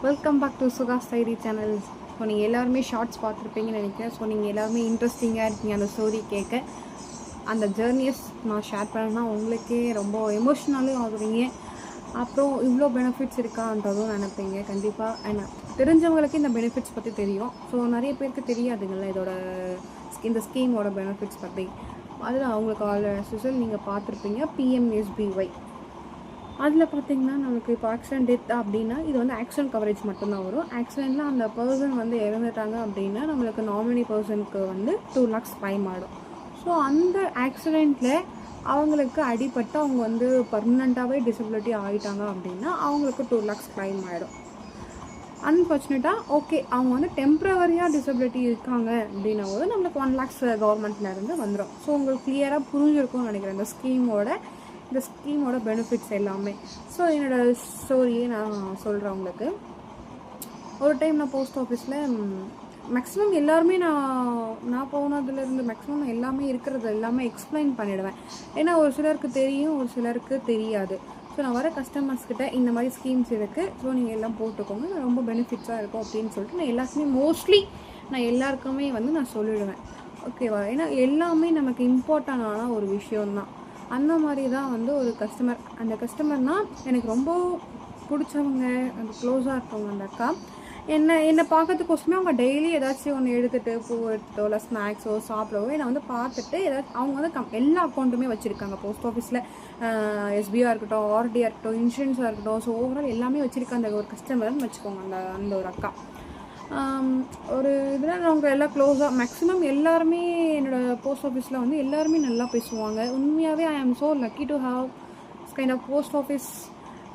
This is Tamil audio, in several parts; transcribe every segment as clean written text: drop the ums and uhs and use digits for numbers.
வெல்கம் பேக் டு சுகாஸ் டைரி சேனல்ஸ். ஸோ நீங்கள் எல்லாருமே ஷார்ட்ஸ் பார்த்துருப்பீங்கன்னு நினைக்கிறேன். ஸோ நீங்கள் எல்லாருமே இன்ட்ரெஸ்டிங்காக இருக்கீங்க அந்த ஸ்டோரி கேட்க. அந்த ஜேர்னியஸ் நான் ஷேர் பண்ணேன்னா உங்களுக்கே ரொம்ப எமோஷ்னலும் ஆகுவீங்க. அப்புறம் இவ்வளோ பெனிஃபிட்ஸ் இருக்கான்றதும் நினைப்பீங்க கண்டிப்பாக. என்ன தெரிஞ்சவங்களுக்கு இந்த பெனிஃபிட்ஸ் பற்றி தெரியும். ஸோ நிறைய பேருக்கு தெரியாதுங்கள இந்த ஸ்கீமோட பெனிஃபிட்ஸ் பற்றி. அதில் அவங்களுக்கு ஆல்ரெடி நீங்கள் பார்த்துருப்பீங்க PMSBY. அதில் பார்த்தீங்கன்னா நமக்கு இப்போ ஆக்சிடென்ட் டெத் அப்படின்னா இது வந்து ஆக்சிடென்ட் கவரேஜ் மட்டும்தான் வரும். ஆக்சிடெண்ட்டில் அந்த பர்சன் வந்து இறந்துட்டாங்க அப்படின்னா நம்மளுக்கு நாமினி பர்சனுக்கு வந்து 2 lakhs ஃபைன் ஆகிடும். ஸோ அந்த ஆக்சிடெண்ட்டில் அவங்களுக்கு அடிபட்டு அவங்க வந்து பர்மனெண்ட்டாகவே டிசபிலிட்டி ஆகிட்டாங்க அப்படின்னா அவங்களுக்கு 2 lakhs ஃபைன் ஆகிடும். அன்ஃபார்ச்சுனேட்டாக ஓகே அவங்க வந்து டெம்ப்ரவரியாக டிசபிலிட்டி இருக்காங்க அப்படின்னா போது நம்மளுக்கு 1 lakhs கவர்மெண்ட்லேருந்து வந்துடும். ஸோ உங்களுக்கு கிளியராக புரிஞ்சிருக்கும்னு நினைக்கிறேன் இந்த ஸ்கீமோட பெனிஃபிட்ஸ் எல்லாமே. ஸோ என்னோடய ஸ்டோரியே நான் சொல்கிறேன் உங்களுக்கு. ஒரு டைம் நான் போஸ்ட் ஆஃபீஸில் மேக்ஸிமம் எல்லாருமே நான் போனதுலேருந்து மேக்ஸிமம் நான் எல்லாமே இருக்கிறது எல்லாமே எக்ஸ்பிளைன் பண்ணிவிடுவேன். ஏன்னா ஒரு சிலருக்கு தெரியும், ஒரு சிலருக்கு தெரியாது. ஸோ நான் வர கஸ்டமர்ஸ்கிட்ட இந்த மாதிரி ஸ்கீம்ஸ் இருக்குது, ஸோ நீங்கள் எல்லாம் போட்டுக்கோங்க, ரொம்ப பெனிஃபிட்ஸாக இருக்கும் அப்படின்னு சொல்லிட்டு நான் எல்லாருக்குமே மோஸ்ட்லி எல்லாருக்குமே வந்து நான் சொல்லிவிடுவேன். ஓகேவா? ஏன்னா எல்லாமே நமக்கு இம்பார்ட்டண்டான ஒரு விஷயம்தான். அந்த மாதிரி தான் வந்து ஒரு கஸ்டமர், அந்த கஸ்டமர்னால் எனக்கு ரொம்ப பிடிச்சவங்க, அந்த க்ளோஸாக இருக்கவங்க. அந்த அக்கா என்னை பார்க்கறதுக்கோசமே அவங்க டெய்லி ஏதாச்சும் ஒன்று எடுத்துகிட்டு பூ எடுத்துட்டோ இல்லை ஸ்நாக்ஸோ சாப்பிடவோ என்னை வந்து பார்த்துட்டு ஏதாச்சும் அவங்க வந்து எல்லா அக்கௌண்ட்டுமே வச்சுருக்காங்க போஸ்ட் ஆஃபீஸில். SBIயாக இருக்கட்டும், RDயாக இருக்கட்டும், இன்சூரன்ஸாக இருக்கட்டும், ஸோ ஓவரால் எல்லாமே வச்சுருக்க அந்த ஒரு கஸ்டமர்னு வச்சுக்கோங்க. அந்த ஒரு அக்கா ஒரு இதில் அவங்க எல்லாம் க்ளோஸாக மேக்ஸிமம் எல்லாருமே என்னோடய போஸ்ட் ஆஃபீஸில் வந்து எல்லாருமே நல்லா பேசுவாங்க. உண்மையாகவே I am so lucky to have kind of post office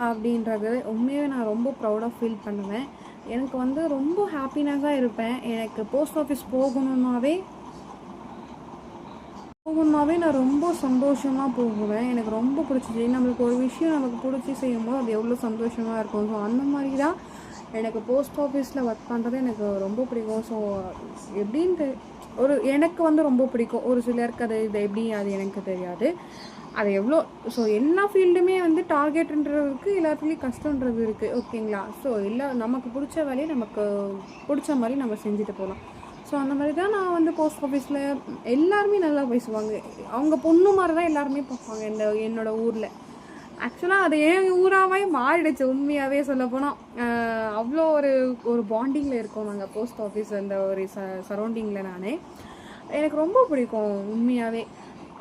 அப்படின்றது உண்மையாகவே நான் ரொம்ப ப்ரௌடாக ஃபீல் பண்ணுவேன். எனக்கு வந்து ரொம்ப ஹாப்பினஸாக இருப்பேன். எனக்கு போஸ்ட் ஆஃபீஸ் போகணுன்னாவே நான் ரொம்ப சந்தோஷமாக போகுவேன். எனக்கு ரொம்ப பிடிச்சிச்சு. நம்மளுக்கு ஒரு விஷயம் நமக்கு பிடிச்சி செய்யும்போது அது எவ்வளோ சந்தோஷமாக இருக்கும். ஸோ அந்த மாதிரி தான் எனக்கு போஸ்ட் ஆஃபீஸில் ஒர்க் பண்ணுறது எனக்கு ரொம்ப பிடிக்கும். ஸோ எப்படின்ட்டு எனக்கு வந்து ரொம்ப பிடிக்கும். ஒரு சிலருக்கு இது எப்படி அது எனக்கு தெரியாது. அது எவ்வளோ ஸோ எல்லா ஃபீல்டுமே வந்து டார்கெட்டுன்றது இருக்குது, எல்லாத்துலேயும் கஷ்டன்றது இருக்குது. ஓகேங்களா? ஸோ நமக்கு பிடிச்ச வேலையை நமக்கு பிடிச்ச மாதிரி நம்ம செஞ்சுட்டு போகலாம். ஸோ அந்த மாதிரி தான் நான் வந்து போஸ்ட் ஆஃபீஸில் எல்லாருமே நல்லா பேசுவாங்க. அவங்க பொண்ணு மாதிரி தான் எல்லாருமே பார்ப்பாங்க என்னோடய ஊரில். ஆக்சுவலாக அது ஏன் ஊராகவே மாறிடுச்சு உண்மையாகவே சொல்லப்போனால். அவ்வளோ ஒரு பாண்டிங்கில் இருக்கோம் நாங்கள் போஸ்ட் ஆஃபீஸ் அந்த ஒரு சரௌண்டிங்கில். எனக்கு ரொம்ப பிடிக்கும் உண்மையாகவே.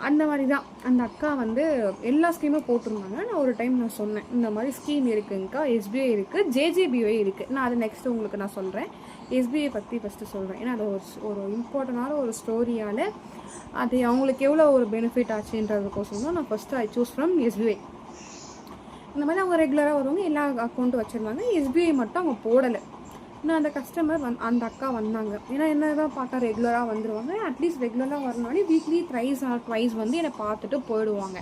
அந்த மாதிரி தான் அந்த அக்கா வந்து எல்லா ஸ்கீமும் போட்டிருந்தாங்க. நான் ஒரு டைம் சொன்னேன் இந்த மாதிரி ஸ்கீம் இருக்குங்கக்கா, SBI இருக்குது, JJBY இருக்குது. நான் அது நெக்ஸ்ட்டு உங்களுக்கு நான் சொல்கிறேன். SBI பற்றி ஃபஸ்ட்டு சொல்கிறேன். ஏன்னா அது ஒரு இம்பார்ட்டண்டான ஒரு ஸ்டோரியால் அது அவங்களுக்கு எவ்வளோ ஒரு பெனிஃபிட் ஆச்சுன்றதுக்கோசம் தான் நான் first I choose from SBI. இந்த மாதிரி அவங்க ரெகுலராக வருவாங்க, எல்லா அக்கௌண்ட்டும் வச்சுருந்தாங்க. SBI மட்டும் அவங்க போடலை. நான் அந்த கஸ்டமர் அந்த அக்கா வந்தாங்க. ஏன்னா என்ன தான் பார்த்தா ரெகுலராக வந்துடுவாங்க. அட்லீஸ்ட் ரெகுலராக வரனாலே வீக்லி த்ரைஸ் ஆர் ட்வைஸ் வந்து என்னை பார்த்துட்டு போயிடுவாங்க.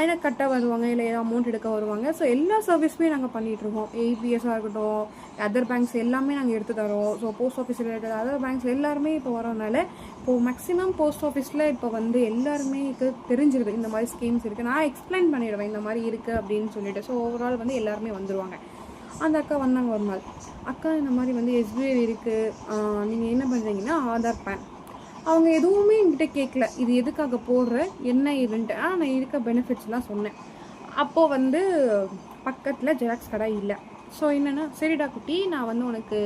ஏன்னா கட்ட வருவாங்க, இல்லை அமௌண்ட் எடுக்க வருவாங்க. ஸோ எல்லா சர்வீஸுமே நாங்கள் பண்ணிகிட்ருக்கோம். APSஆக இருக்கட்டும், அதர் பேங்க்ஸ் எல்லாமே நாங்கள் எடுத்து தரோம். So post office related other banks எல்லாருமே இப்போ வரனால இப்போது மேக்ஸிமம் போஸ்ட் ஆஃபீஸில் இப்போ வந்து எல்லாருமே தெரிஞ்சிருது இந்த மாதிரி ஸ்கீம்ஸ் இருக்குது. நான் எக்ஸ்பிளைன் பண்ணிடுவேன் இந்த மாதிரி இருக்குது அப்படின்னு சொல்லிட்டு. ஸோ ஓவரால் வந்து எல்லாருமே வந்துடுவாங்க. அந்த அக்கா வந்தாங்க ஒரு நாள். அக்கா இந்த மாதிரி வந்து SBI இருக்குது, நீங்கள் என்ன பண்ணுறீங்கன்னா ஆதார் பேன். அவங்க எதுவுமே என்கிட்ட கேட்கல, இது எதுக்காக போடுற என்ன இதுன்ட்டு. நான் இருக்க பெனிஃபிட்ஸ்லாம் சொன்னேன். அப்போது வந்து பக்கத்தில் ஜெராக்ஸ் கடை இல்லை. ஸோ என்னென்னா சரிடா குட்டி நான் வந்து உனக்கு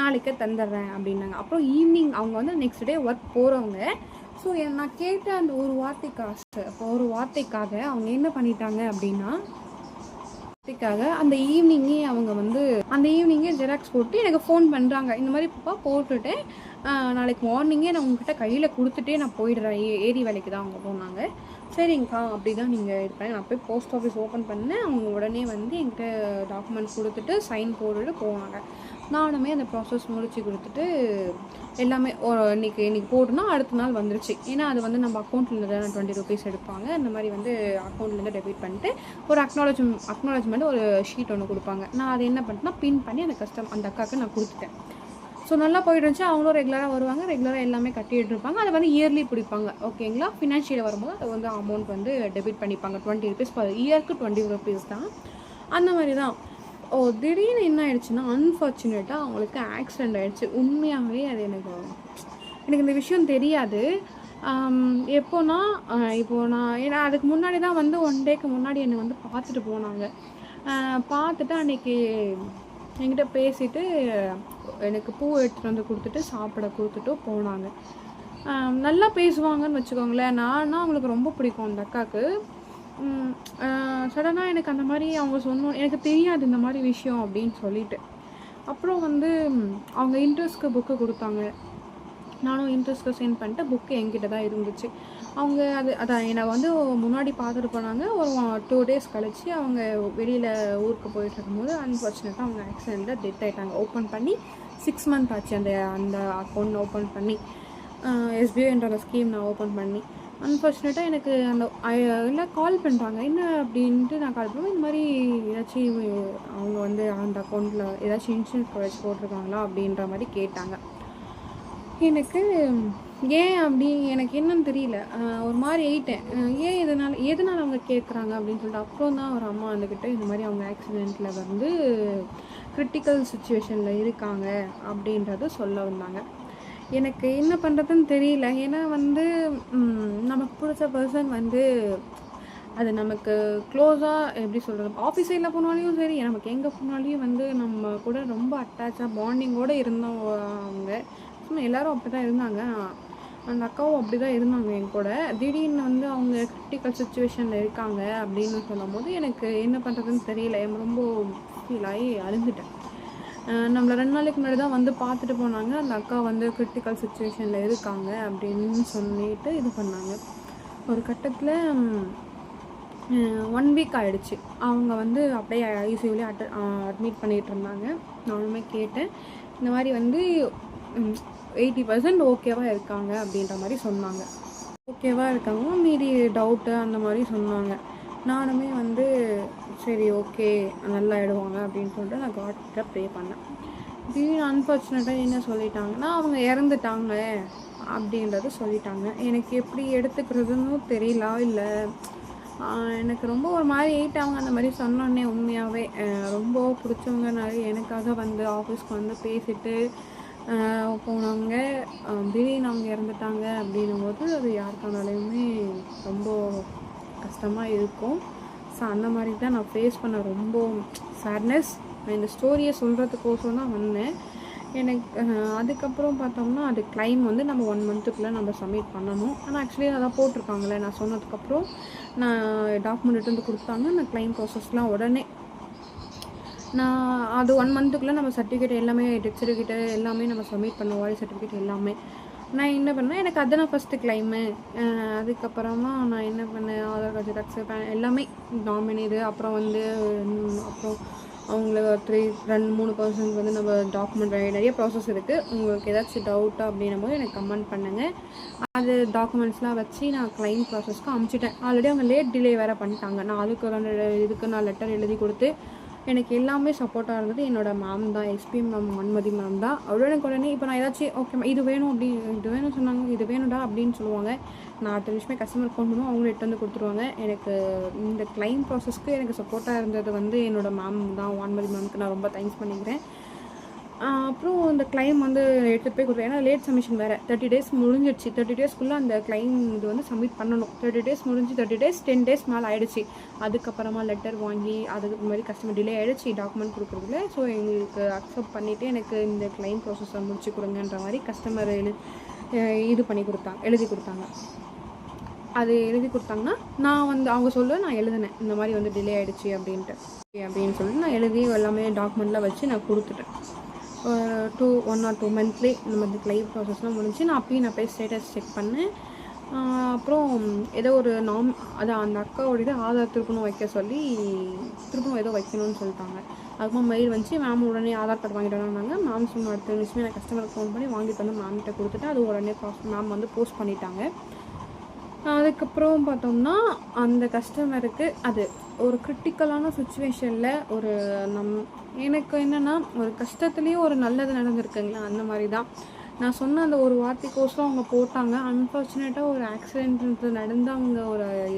நாளைக்கே தந்துடுறேன் அப்படின்னாங்க. அப்புறம் ஈவினிங் அவங்க வந்து நெக்ஸ்ட் டே ஒர்க் போகிறவங்க. ஸோ நான் கேட்ட அந்த ஒரு வார்த்தைக்காக அவங்க என்ன பண்ணிட்டாங்க அப்படின்னா அந்த ஈவினிங்கே ஜெராக்ஸ் போட்டு எனக்கு ஃபோன் பண்ணுறாங்க. இந்த மாதிரி போட்டுட்டு நாளைக்கு மார்னிங்கே நான் உங்ககிட்ட கையில் கொடுத்துட்டே நான் போயிடுறேன், ஏரி வேலைக்கு தான் அவங்க போனாங்க. சரிங்கக்கா அப்படி தான் நீங்கள் இருப்பேன். நான் போய் போஸ்ட் ஆஃபீஸ் ஓப்பன் பண்ணேன். அவங்க உடனே வந்து என்கிட்ட டாக்குமெண்ட்ஸ் கொடுத்துட்டு சைன் போட்டுட்டு போனாங்க. நானுமே அந்த ப்ராசஸ் முடிச்சு கொடுத்துட்டு எல்லாமே இன்றைக்கி போட்டுனா அடுத்த நாள் வந்துருச்சு. ஏன்னா அது வந்து நம்ம அக்கௌண்ட்லேருந்து 20 rupees எடுப்பாங்க. அந்த மாதிரி வந்து அக்கௌண்ட்லேருந்து டெபிட் பண்ணிட்டு ஒரு அக்னாலஜ்மெண்ட் ஒரு ஷீட் ஒன்று கொடுப்பாங்க. நான் அதை என்ன பண்ணிட்டேன்னா பின் பண்ணி அந்த அக்காவுக்கு நான் கொடுத்துட்டேன். ஸோ நல்லா போயிட்டு இருந்துச்சு. அவங்களும் ரெகுலராக வருவாங்க, ரெகுலராக எல்லாமே கட்டிகிட்டு இருப்பாங்க. அதை வந்து இயர்லி பிடிப்பாங்க. ஓகேங்களா? ஃபினான்ஷியல் வரும்போது அது வந்து அமௌண்ட் வந்து டெபிட் பண்ணிப்பாங்க. 20 rupees per இயருக்கு 20 rupees தான். அந்த மாதிரி தான் திடீர்னு என்ன ஆயிடுச்சுன்னா, அன்ஃபார்ச்சுனேட்டாக அவங்களுக்கு ஆக்சிடெண்ட் ஆயிடுச்சு. உண்மையாகவே அது எனக்கு எனக்கு இந்த விஷயம் தெரியாது. எப்போனா, இப்போ ஏன்னா அதுக்கு முன்னாடி தான் வந்து 1 டேக்கு முன்னாடி என்னை வந்து பார்த்துட்டு போனாங்க. பார்த்துட்டு அன்னைக்கு என்கிட்ட பேசிட்டு, எனக்கு பூ எடுத்துகிட்டு வந்து கொடுத்துட்டு, சாப்பிட கொடுத்துட்டு போனாங்க. நல்லா பேசுவாங்கன்னு வச்சுக்கோங்களேன். நான்னா அவங்களுக்கு ரொம்ப பிடிக்கும் அந்த அக்காவுக்கு. சடனாக எனக்கு அந்த மாதிரி அவங்க சொன்னோம், எனக்கு தெரியாது இந்த மாதிரி விஷயம் அப்படின்னு சொல்லிட்டு. அப்புறம் வந்து அவங்க இன்ட்ரெஸ்ட்க்கு புக்கு கொடுத்தாங்க. நானும் இன்ட்ரெஸ்ட்க்கு சென்ட் பண்ணிட்டு புக்கு என்கிட்ட தான் இருந்துச்சு. அவங்க அதான் என்னை வந்து முன்னாடி பார்த்துட்டு போனாங்க. ஒரு 2 டேஸ் கழிச்சு அவங்க வெளியில் ஊருக்கு போயிட்டு இருக்கும்போது அன்ஃபார்ச்சுனேட்டாக அவங்க ஆக்சிடெண்ட்டில் டெத் ஆகிட்டாங்க. ஓப்பன் பண்ணி 6 மந்த் ஆச்சு அந்த அந்த அக்கௌண்ட் ஓப்பன் பண்ணி. எஸ்பிஐன்ற ஸ்கீம் நான் ஓப்பன் பண்ணி. அன்ஃபார்ச்சுனேட்டாக எனக்கு அந்த எல்லாம் கால் பண்ணுறாங்க. என்ன அப்படின்ட்டு நான் கால் பண்ணுவேன். இந்த மாதிரி ஏதாச்சும் அவங்க வந்து அந்த அக்கௌண்ட்டில் ஏதாச்சும் இன்சூரன்ஸ் கவரேஜ் போட்டிருக்காங்களா அப்படின்ற மாதிரி கேட்டாங்க. எனக்கு ஏன் அப்படி எனக்கு என்னன்னு தெரியல. ஒரு மாதிரி ஆயிட்டேன். ஏன் எதனால் அவங்க கேட்குறாங்க அப்படின்னு சொல்லிட்டு அப்புறம் தான் ஒரு அம்மா வந்துக்கிட்டு இந்த மாதிரி அவங்க ஆக்சிடெண்ட்டில் வந்து கிரிட்டிக்கல் சுச்சுவேஷனில் இருக்காங்க அப்படின்றத சொல்ல வந்தாங்க. எனக்கு என்ன பண்ணுறதுன்னு தெரியல. ஏன்னா வந்து நமக்கு பிடிச்ச பர்சன் வந்து அது நமக்கு க்ளோஸாக எப்படி சொல்கிறது, ஆஃபீஸ் சைடில் போனாலையும் சரி, நமக்கு எங்கே போனாலையும் வந்து நம்ம கூட ரொம்ப அட்டாச்சாக பாண்டிங்கோடு இருந்தவங்க. எல்லோரும் அப்படி தான் இருந்தாங்க. அந்த அக்காவும் அப்படி தான் இருந்தாங்க என் கூட. திடீர்னு வந்து அவங்க கிரிட்டிக்கல் சுச்சுவேஷனில் இருக்காங்க அப்படின்னு சொல்லும் போது எனக்கு என்ன பண்ணுறதுன்னு தெரியல. ரொம்ப ஃபீல் ஆகி அழுந்துட்டேன். நம்மளை 2 நாளைக்கு முன்னாடி தான் வந்து பார்த்துட்டு போனாங்க. அந்த அக்கா வந்து கிரிட்டிக்கல் சுச்சுவேஷனில் இருக்காங்க அப்படின்னு சொல்லிட்டு இது பண்ணாங்க. ஒரு கட்டத்தில் 1 வீக் ஆகிடுச்சு. அவங்க வந்து அப்படியே ஐசியூலேயே அட்மிட் பண்ணிகிட்டு இருந்தாங்க. நானுமே கேட்டேன். இந்த மாதிரி வந்து 80% ஓகேவாக இருக்காங்க அப்படின்ற மாதிரி சொன்னாங்க. ஓகேவாக இருக்காங்க, மீதி டவுட்டு அந்த மாதிரி சொன்னாங்க. நானுமே வந்து சரி ஓகே நல்லா ஆகிடுவாங்க அப்படின்னு சொல்லிட்டு நான் காட்கிட்ட ப்ரே பண்ணேன். திடீர்னு அன்ஃபார்ச்சுனேட்டாக என்ன சொல்லிட்டாங்கன்னா, அவங்க இறந்துட்டாங்க அப்படின்றத சொல்லிட்டாங்க. எனக்கு எப்படி எடுத்துக்கிறதுன்னு தெரியல. இல்லை எனக்கு ரொம்ப ஒரு மாதிரி ஆகிட்டாங்க அந்த மாதிரி சொன்னோன்னே. உண்மையாகவே ரொம்ப பிடிச்சவங்கனாலே எனக்காக வந்து ஆஃபீஸ்க்கு வந்து பேசிட்டு போனவங்க திடீர்னு அவங்க இறந்துட்டாங்க அப்படின்னும் போது அது யாருக்கானாலையுமே ரொம்ப கஷ்டமாக இருக்கும். ஸோ அந்த மாதிரி தான் நான் ஃபேஸ் பண்ண ரொம்ப சேட்னஸ். நான் இந்த ஸ்டோரியை சொல்கிறதுக்கோசரம் தான் வந்தேன். எனக்கு அதுக்கப்புறம் பார்த்தோம்னா அது கிளைம் வந்து நம்ம 1 மந்த்துக்குள்ளே நம்ம சப்மிட் பண்ணணும். ஆனால் ஆக்சுவலி அதான் போட்டிருக்காங்களே, நான் சொன்னதுக்கப்புறம் நான் டாக்குமெண்ட் வந்து கொடுத்தாங்க. நான் கிளைம் ப்ராசஸ்லாம் உடனே நான் அது 1 மந்த்துக்குள்ளே நம்ம சர்டிஃபிகேட் எல்லாமே டெத் சர்டிஃபிகேட் எல்லாமே நம்ம சப்மிட் பண்ண வாய்ஸ் சர்டிஃபிகேட் எல்லாமே. நான் என்ன பண்ணேன், எனக்கு அதுதான் ஃபஸ்ட்டு கிளைமு. அதுக்கப்புறமா நான் என்ன பண்ணேன், ஆதார் கார்டு ஜெராக்ஸு எல்லாமே நாமினி இது. அப்புறம் வந்து அப்புறம் அவங்கள 2-3 பர்சன்ட் வந்து நம்ம டாக்குமெண்ட் நிறைய ப்ராசஸ் இருக்குது. உங்களுக்கு ஏதாச்சும் டவுட்டா அப்படின்னும் போது எனக்கு கமெண்ட் பண்ணுங்கள். அது டாக்குமெண்ட்ஸ்லாம் வச்சு நான் கிளைம் ப்ராசஸ்க்கு அமுச்சிட்டேன். ஆல்ரெடி அவங்க லேட் டிலே வேறு பண்ணிட்டாங்க. நான் இதுக்கு நான் லெட்டர் எழுதி கொடுத்து எனக்கு எல்லாமே சப்போர்ட்டாக இருந்தது என்னோடய மேம் தான், எஸ்பி மேம், மன்மதி மேம் தான். உடனே இப்போ நான் ஏதாச்சும் ஓகே இது வேணும் இது வேணும் சொன்னாங்க, இது வேணும்டா அப்படின்னு சொல்லுவாங்க. நான் அடுத்த நிமிஷமே கஸ்டமர் ஃபோன் பண்ணுவோம், அவங்களும் எடுத்து வந்து கொடுத்துருவாங்க. எனக்கு இந்த கிளைம் ப்ராசஸ்க்கு எனக்கு சப்போர்ட்டாக இருந்தது வந்து என்னோடய மேம் தான். மன்மதி மேம்க்கு நான் ரொம்ப தேங்க்ஸ் பண்ணிக்கிறேன். அப்புறம் இந்த கிளைம் வந்து எடுத்துகிட்டு போய் கொடுத்தேன். ஏன்னா லேட் சப்மிஷன் வேறு 30 டேஸ் முடிஞ்சிடுச்சு. 30 டேஸ்க்குள்ளே அந்த கிளைம் இது வந்து சப்மிட் பண்ணணும். 30 டேஸ் முடிஞ்சு 30 டேஸ் 10 டேஸ் மேலே ஆகிடுச்சு. அதுக்கப்புறமா லெட்டர் வாங்கி அதுக்கு மாதிரி கஸ்டமர் டிலே ஆகிடுச்சு டாக்குமெண்ட் கொடுக்குறதுல. ஸோ எங்களுக்கு அக்செப்ட் பண்ணிவிட்டு எனக்கு இந்த கிளைம் ப்ராசஸை முடிச்சு கொடுங்கன்ற மாதிரி கஸ்டமர் இது பண்ணி கொடுத்தாங்க, எழுதி கொடுத்தாங்க. அது எழுதி கொடுத்தாங்கன்னா நான் வந்து அவங்க நான் எழுதினேன் இந்த மாதிரி வந்து டிலே ஆகிடுச்சு அப்படின்னு சொல்லிட்டு நான் எழுதி எல்லாமே டாக்குமெண்ட்லாம் வச்சு நான் கொடுத்துட்டேன். 1 or 2 மந்த்லேயே நம்ம இந்த கிளைம் ப்ராசஸ்லாம் முடிஞ்சு நான் போய் ஸ்டேட்டஸ் செக் பண்ணேன். அப்புறம் ஏதோ ஒரு அதான் அந்த அக்காவோட ஆதார் திருப்பணும் வைக்க சொல்லி திருப்பணும் ஏதோ வைக்கணும்னு சொல்லிட்டாங்க. அதுக்கப்புறம் மெயில் வந்துச்சு, மேம் உடனே ஆதார் கார்டு வாங்கிட்டு வந்தாங்க. மேம் சொன்ன அடுத்த நிமிஷமே நான் கஸ்டமருக்கு ஃபோன் பண்ணி வாங்கிட்டு வந்து மேம்கிட்ட கொடுத்துட்டு அது உடனே மேம் வந்து போஸ்ட் பண்ணிட்டாங்க. அதுக்கப்புறம் பார்த்தோம்னா அந்த கஸ்டமருக்கு அது ஒரு கிரிட்டிக்கலான சுச்சுவேஷனில் ஒரு எனக்கு என்னென்னா ஒரு கஷ்டத்துலேயும் ஒரு நல்லது நடந்திருக்குங்களா, அந்த மாதிரி தான். நான் சொன்ன அந்த ஒரு வார்த்தைக்கோசரம் அவங்க போட்டாங்க. அன்ஃபார்ச்சுனேட்டாக ஒரு ஆக்சிடென்ட் நடந்து அவங்க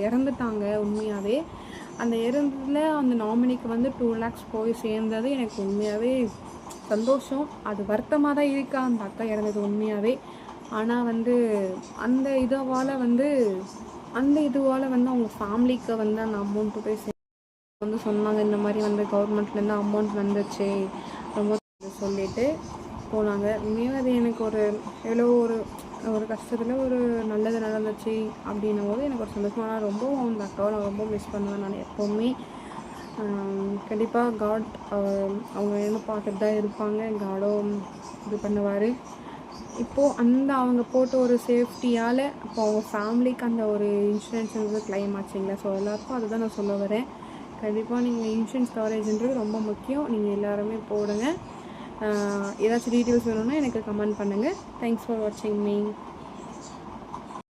இறந்துட்டாங்க உண்மையாகவே. அந்த இறந்ததில் அந்த நாமினிக்கு வந்து 2 lakhs போய் சேர்ந்தது எனக்கு உண்மையாகவே சந்தோஷம். அது வருத்தமாக தான் இருக்கா அந்த அக்கா இறந்தது உண்மையாகவே. ஆனால் வந்து அந்த இதுவால் வந்து அவங்க ஃபேமிலிக்கு வந்து அந்த அமௌண்ட்டு போய் வந்து சொன்னாங்க, இந்த மாதிரி வந்து கவர்மெண்ட்லேருந்து அமௌண்ட் வந்துச்சு ரொம்ப சொல்லிட்டு போனாங்க. உண்மையாக அது எனக்கு ஒரு எவ்வளோ ஒரு ஒரு கஷ்டத்தில் ஒரு நல்லது நடந்துச்சு அப்படின்னும் போது எனக்கு ஒரு சந்தோஷமாக. நான் ரொம்ப அந்த அக்காவை நான் ரொம்ப மிஸ் பண்ணுவேன். நான் எப்போவுமே கண்டிப்பாக காட் அவங்க என்ன பார்த்துட்டு தான் இருப்பாங்க. காடும் இது பண்ணுவார். இப்போது அந்த அவங்க போட்ட ஒரு சேஃப்டியால் இப்போ அவங்க ஃபேமிலிக்கு அந்த ஒரு இன்சூரன்ஸ் வந்து கிளைம் ஆச்சுங்களா. ஸோ எல்லாருக்கும் அதுதான் நான் சொல்ல வரேன். கண்டிப்பாக நீங்கள் இன்சூரன்ஸ் கவரேஜ்ன்றது ரொம்ப முக்கியம். நீங்கள் எல்லாருமே போடுங்க. ஏதாச்சும் டீட்டெயில்ஸ் வேணும்னா எனக்கு கமெண்ட் பண்ணுங்கள். தேங்க்ஸ் ஃபார் வாட்சிங் மீ.